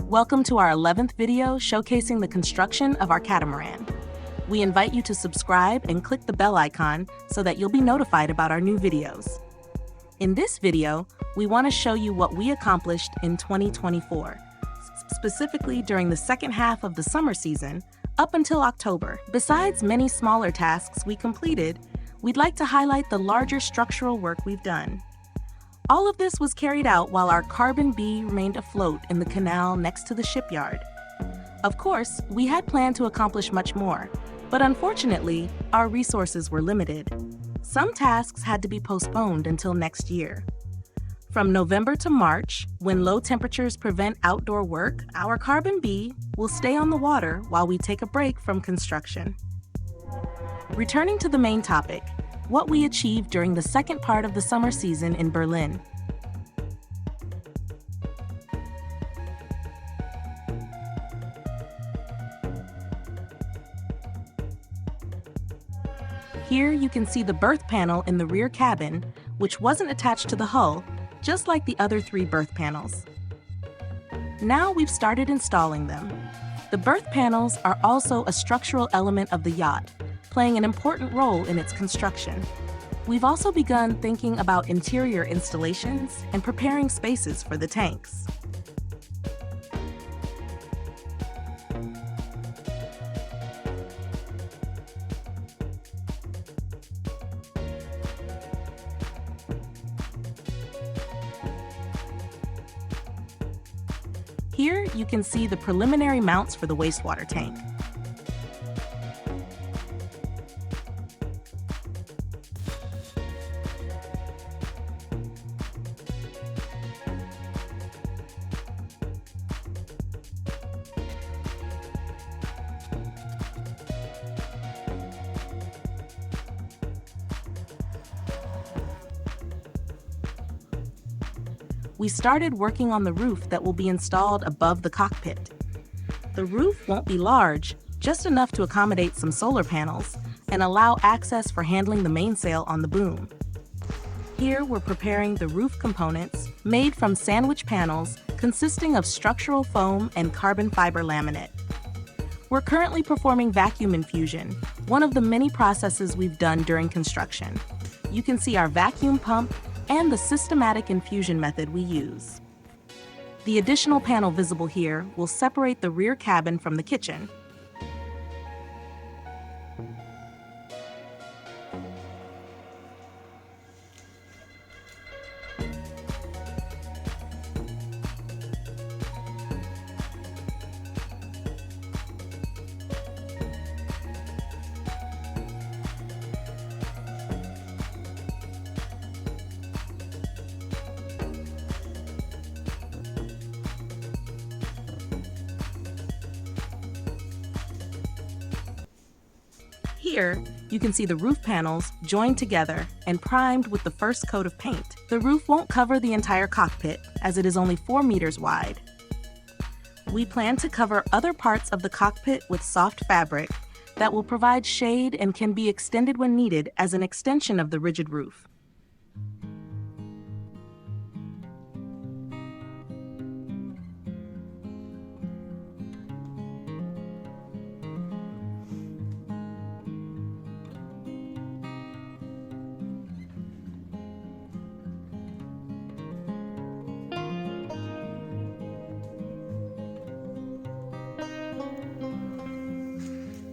Welcome to our 11th video showcasing the construction of our catamaran. We invite you to subscribe and click the bell icon so that you'll be notified about our new videos. In this video, we want to show you what we accomplished in 2024, specifically during the second half of the summer season up until October. Besides many smaller tasks we completed, we'd like to highlight the larger structural work we've done. All of this was carried out while our CarbonBee remained afloat in the canal next to the shipyard. Of course, we had planned to accomplish much more, but unfortunately, our resources were limited. Some tasks had to be postponed until next year. From November to March, when low temperatures prevent outdoor work, our CarbonBee will stay on the water while we take a break from construction. Returning to the main topic, what we achieved during the second part of the summer season in Berlin. Here you can see the berth panel in the rear cabin, which wasn't attached to the hull, just like the other 3 berth panels. Now we've started installing them. The berth panels are also a structural element of the yacht, playing an important role in its construction. We've also begun thinking about interior installations and preparing spaces for the tanks. Here you can see the preliminary mounts for the wastewater tank. We started working on the roof that will be installed above the cockpit. The roof won't be large, just enough to accommodate some solar panels and allow access for handling the mainsail on the boom. Here we're preparing the roof components made from sandwich panels consisting of structural foam and carbon fiber laminate. We're currently performing vacuum infusion, one of the many processes we've done during construction. You can see our vacuum pump and the systematic infusion method we use. The additional panel visible here will separate the rear cabin from the kitchen. Here, you can see the roof panels joined together and primed with the first coat of paint. The roof won't cover the entire cockpit, as it is only 4 meters wide. We plan to cover other parts of the cockpit with soft fabric that will provide shade and can be extended when needed as an extension of the rigid roof.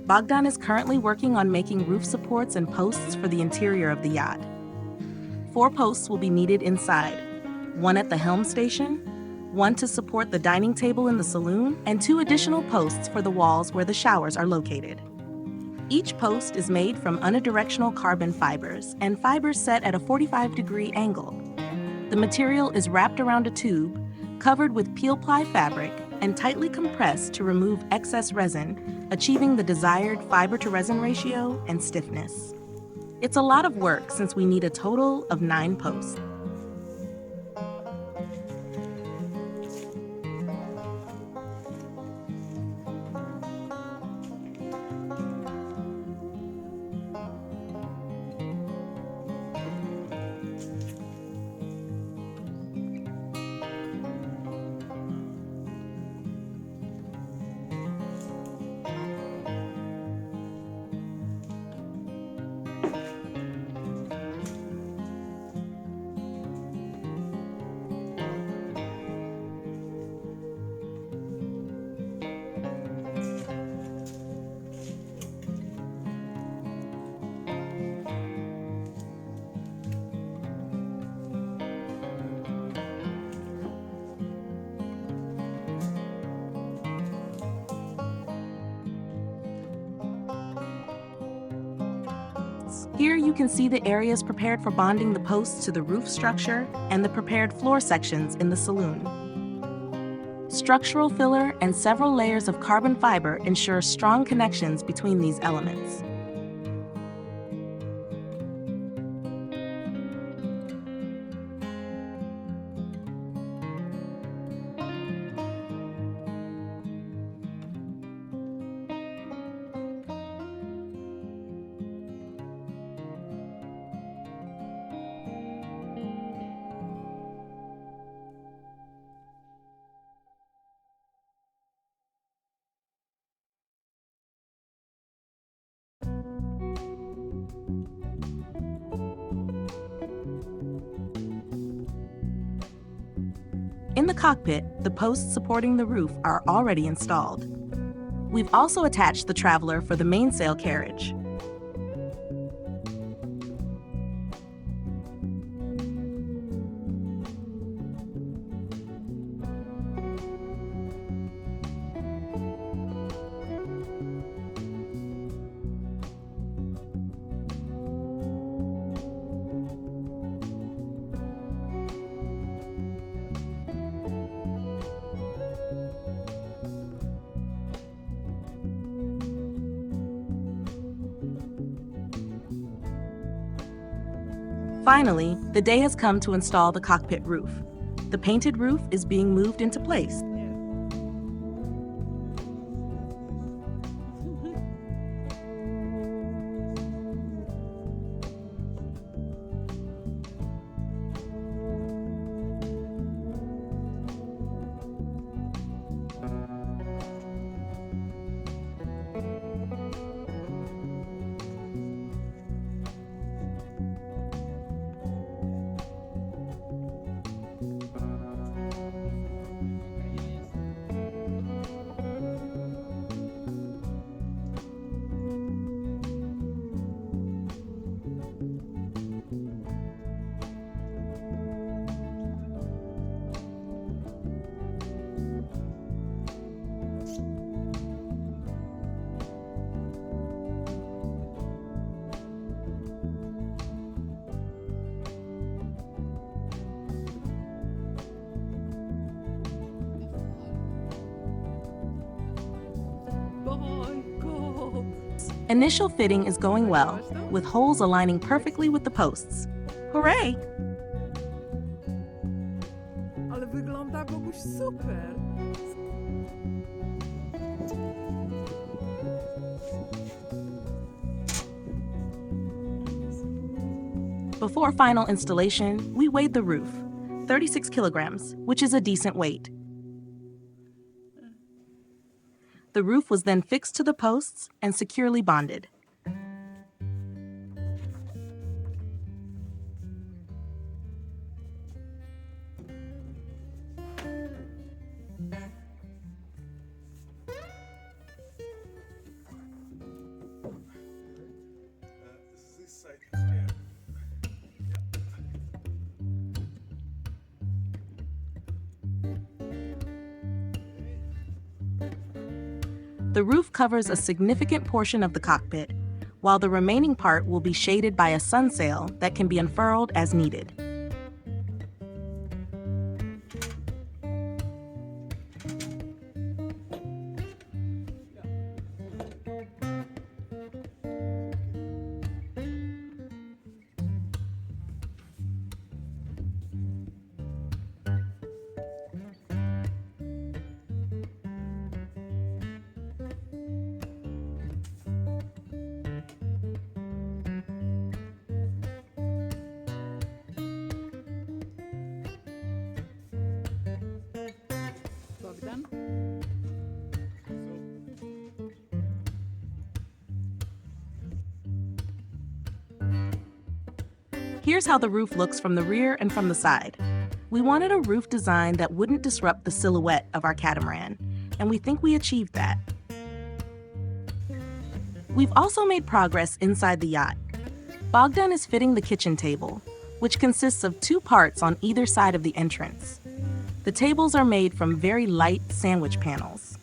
Bogdan is currently working on making roof supports and posts for the interior of the yacht. 4 posts will be needed inside, 1 at the helm station, 1 to support the dining table in the saloon, and 2 additional posts for the walls where the showers are located. Each post is made from unidirectional carbon fibers and fibers set at a 45-degree angle. The material is wrapped around a tube, covered with peel-ply fabric, and tightly compressed to remove excess resin, achieving the desired fiber-to-resin ratio and stiffness. It's a lot of work since we need a total of 9 posts. elements. Here you can see the areas prepared for bonding the posts to the roof structure and the prepared floor sections in the saloon. Structural filler and several layers of carbon fiber ensure strong connections between these elements. In the cockpit, the posts supporting the roof are already installed. We've also attached the traveler for the mainsail carriage. Finally, the day has come to install the cockpit roof. The painted roof is being moved into place. Initial fitting is going well, with holes aligning perfectly with the posts. Hooray! Ale wygląda Boguś super! Before final installation, we weighed the roof, 36 kilograms, which is a decent weight. The roof was then fixed to the posts and securely bonded. The roof covers a significant portion of the cockpit, while the remaining part will be shaded by a sun sail that can be unfurled as needed. Here's how the roof looks from the rear and from the side. We wanted a roof design that wouldn't disrupt the silhouette of our catamaran, and we think we achieved that. We've also made progress inside the yacht. Bogdan is fitting the kitchen table, which consists of 2 parts on either side of the entrance. The tables are made from very light sandwich panels.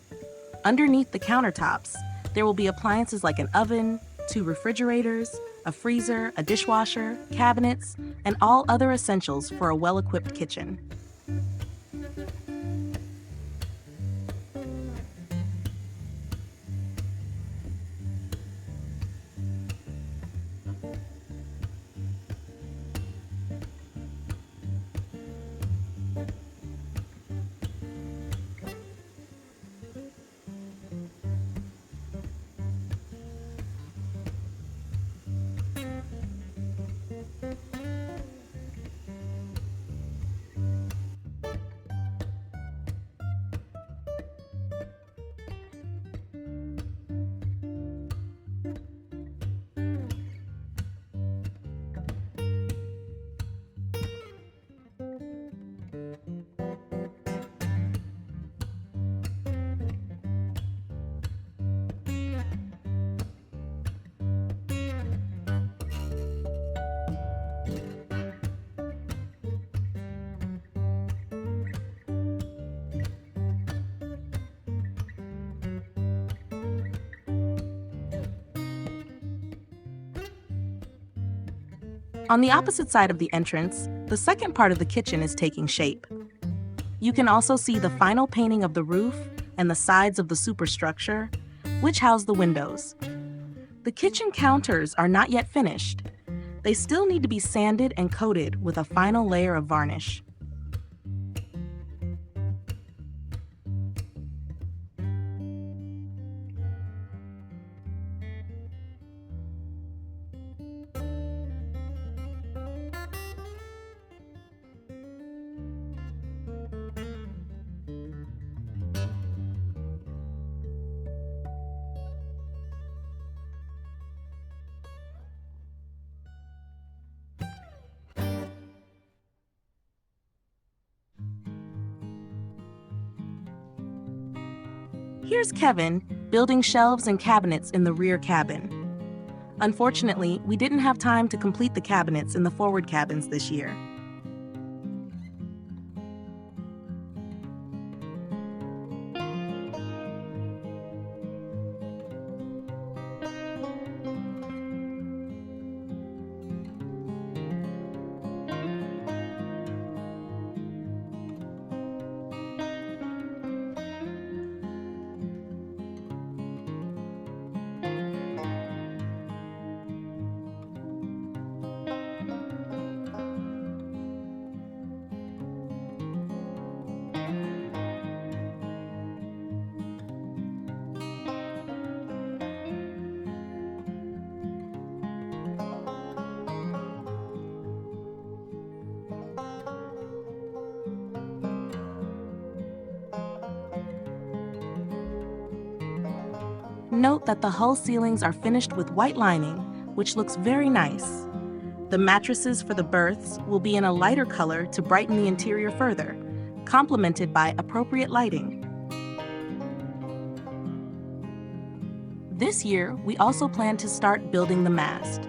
Underneath the countertops, there will be appliances like an oven, 2 refrigerators, a freezer, a dishwasher, cabinets, and all other essentials for a well-equipped kitchen. On the opposite side of the entrance, the second part of the kitchen is taking shape. You can also see the final painting of the roof and the sides of the superstructure, which house the windows. The kitchen counters are not yet finished. They still need to be sanded and coated with a final layer of varnish. Here's Kevin building shelves and cabinets in the rear cabin. Unfortunately, we didn't have time to complete the cabinets in the forward cabins this year. Note that the hull ceilings are finished with white lining, which looks very nice. The mattresses for the berths will be in a lighter color to brighten the interior further, complemented by appropriate lighting. This year, we also plan to start building the mast.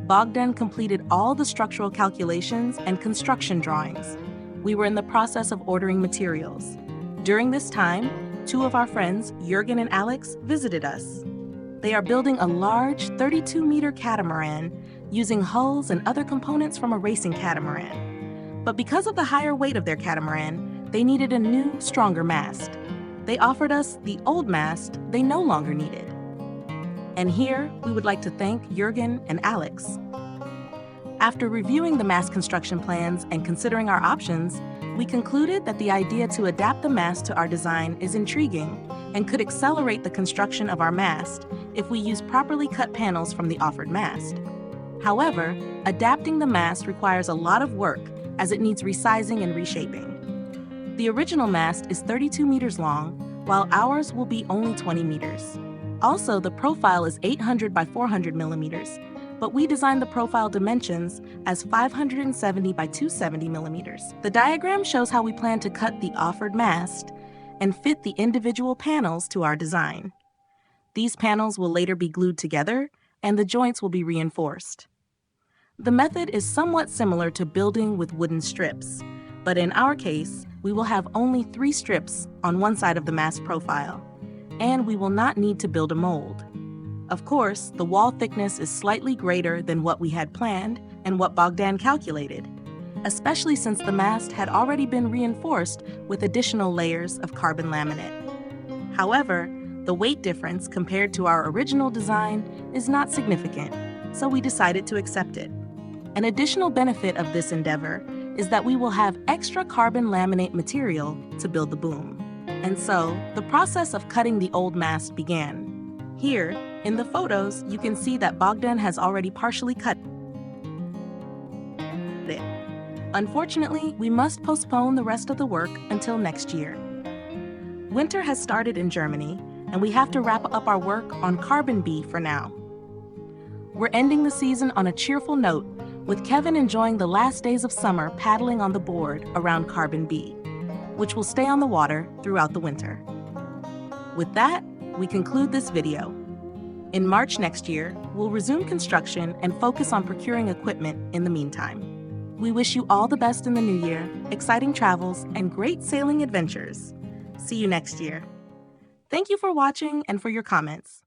Bogdan completed all the structural calculations and construction drawings. We were in the process of ordering materials. During this time, two of our friends, Jurgen and Alex, visited us. They are building a large 32-meter catamaran using hulls and other components from a racing catamaran. But because of the higher weight of their catamaran, they needed a new, stronger mast. They offered us the old mast they no longer needed. And here, we would like to thank Jurgen and Alex. After reviewing the mast construction plans and considering our options, we concluded that the idea to adapt the mast to our design is intriguing and could accelerate the construction of our mast if we use properly cut panels from the offered mast. However, adapting the mast requires a lot of work as it needs resizing and reshaping. The original mast is 32 meters long, while ours will be only 20 meters. Also, the profile is 800 by 400 millimeters, but we designed the profile dimensions as 570 by 270 millimeters. The diagram shows how we plan to cut the offered mast and fit the individual panels to our design. These panels will later be glued together, and the joints will be reinforced. The method is somewhat similar to building with wooden strips, but in our case, we will have only 3 strips on one side of the mast profile, and we will not need to build a mold. Of course, the wall thickness is slightly greater than what we had planned and what Bogdan calculated, especially since the mast had already been reinforced with additional layers of carbon laminate. However, the weight difference compared to our original design is not significant, so we decided to accept it. An additional benefit of this endeavor is that we will have extra carbon laminate material to build the boom. And so, the process of cutting the old mast began. Here, in the photos, you can see that Bogdan has already partially cut it. Unfortunately, we must postpone the rest of the work until next year. Winter has started in Germany, and we have to wrap up our work on CarbonBee for now. We're ending the season on a cheerful note, with Kevin enjoying the last days of summer paddling on the board around CarbonBee, which will stay on the water throughout the winter. With that, we conclude this video. In March next year, we'll resume construction and focus on procuring equipment in the meantime. We wish you all the best in the new year, exciting travels, and great sailing adventures. See you next year. Thank you for watching and for your comments.